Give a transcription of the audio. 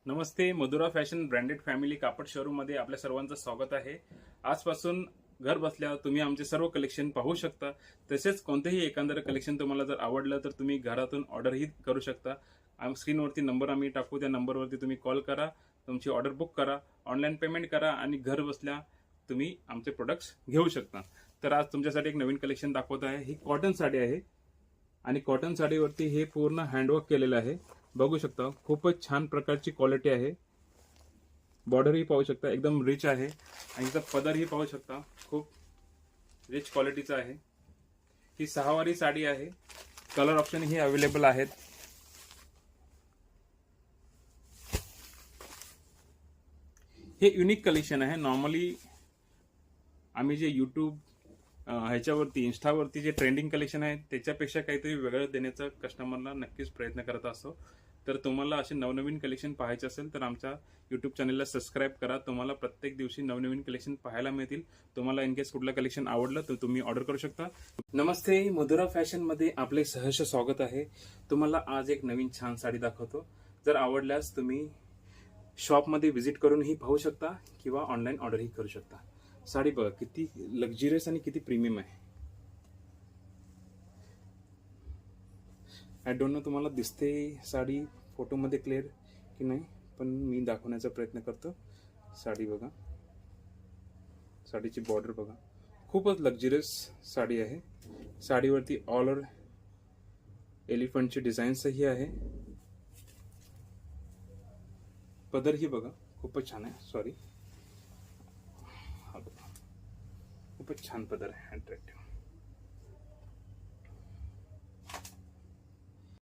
नमस्ते, Madhura fashion branded family कापड showroom मध्ये आपल्या सर्वांचं स्वागत आहे। आजपासून घर बसल्या तुम्ही आमचे सर्व कलेक्शन पाहू शकता। तसेच कोणतेही एकंदर कलेक्शन तुम्हाला जर आवडलं तर तुम्ही घरातून ऑर्डरही करू शकता। स्क्रीनवरती नंबर आम्ही टाकू, त्या नंबरवरती तुम्ही कॉल करा, तुमची ऑर्डर बुक करा, ऑनलाईन पेमेंट करा आणि घर बसल्या तुम्ही आमचे प्रोडक्ट्स घेऊ शकता। तर आज तुमच्यासाठी एक नवीन कलेक्शन दाखवत आहे। ही कॉटन साडी आहे आणि कॉटन साडीवरती हे पूर्ण हँडवर्क केलेलं आहे। बघू शकता, खूपच छान प्रकारची क्वालिटी आहे। बॉर्डर ही पाहू शकता, एकदम रिच आहे आणि याचा पदर ही पाहू शकता, खूप रिच क्वालिटीचा आहे। ही 6 वारी साडी आहे। कलर ऑप्शन ही अवेलेबल आहेत। हे युनिक कलेक्शन आहे। नॉर्मली आम्ही जे यूट्यूब ह्याच्यावरती इंस्टावरती जे ट्रेंडिंग कलेक्शन आहे त्याच्यापेक्षा काहीतरी वेगळं देण्याचा कस्टमरला नक्कीच प्रयत्न करत असतो। तर तुम्हाला असे नवनवीन कलेक्शन पाहायचे असेल तर आमच्या यूट्यूब चॅनलला सबस्क्राईब करा। तुम्हाला प्रत्येक दिवशी नवनवीन कलेक्शन पाहायला मिळतील। तुम्हाला इन केस कुठलं कलेक्शन आवडलं तर तुम्ही ऑर्डर करू शकता। नमस्ते, मधुरा फॅशन मध्ये आपले सहर्ष स्वागत आहे। तुम्हाला आज एक नवीन छान साडी दाखवतो। जर आवडल्यास तुम्ही शॉपमध्ये व्हिजिट करूनही पाहू शकता किंवा ऑनलाईन ऑर्डरही करू शकता। साडी बघा किती लक्झरियस आणि किती प्रीमियम आहे। आय डोंट नो तुम्हाला दिसते साडी फोटोमध्ये क्लिअर की नाही, पण मी दाखवण्याचा प्रयत्न करतो। साडी बघा, साडीची बॉर्डर बघा, खूपच लक्झरियस साडी आहे। साडीवरती ऑल ओव्हर एलिफंटची डिझाईन्सही आहे। पदर ही बघा, खूपच छान आहे। सॉरी, खूपच छान पदर आहे, अट्रॅक्टिव्ह।